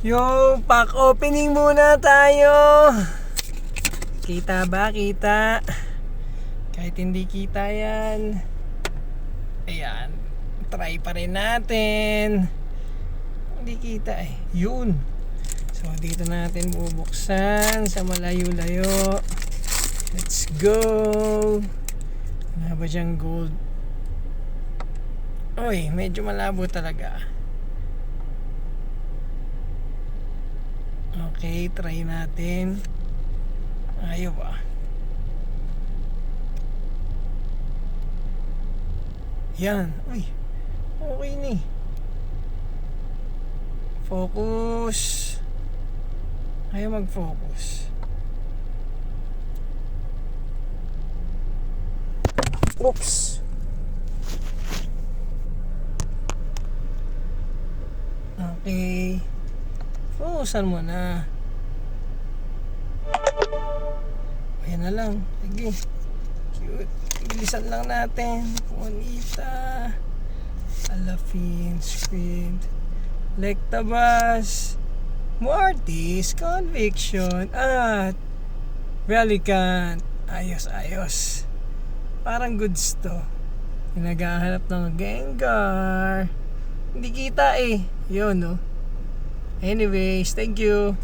Yo, pack opening muna tayo. Kita ba? Kita. Kahit hindi kita yan. Ayan. Try pa rin natin. Hindi kita eh. Yun. So, dito natin bubuksan sa malayo-layo. Let's go. Ano ba dyan gold? Oy, medyo malabo talaga. Okay, try natin. Ayaw ba? Yan. Uy, okay ni. Focus. Ayaw mag-focus. Oops. Okay. Focusan mo na. Ayan na lang. Sige. Cute. Bilisan lang natin. Juanita. Alafin. Squid. Lectabas. Mortis. Conviction. At Relicant. Ayos. Parang goods to. Naghahanap ng Gengar. Hindi kita eh. Yun no. Anyways, thank you.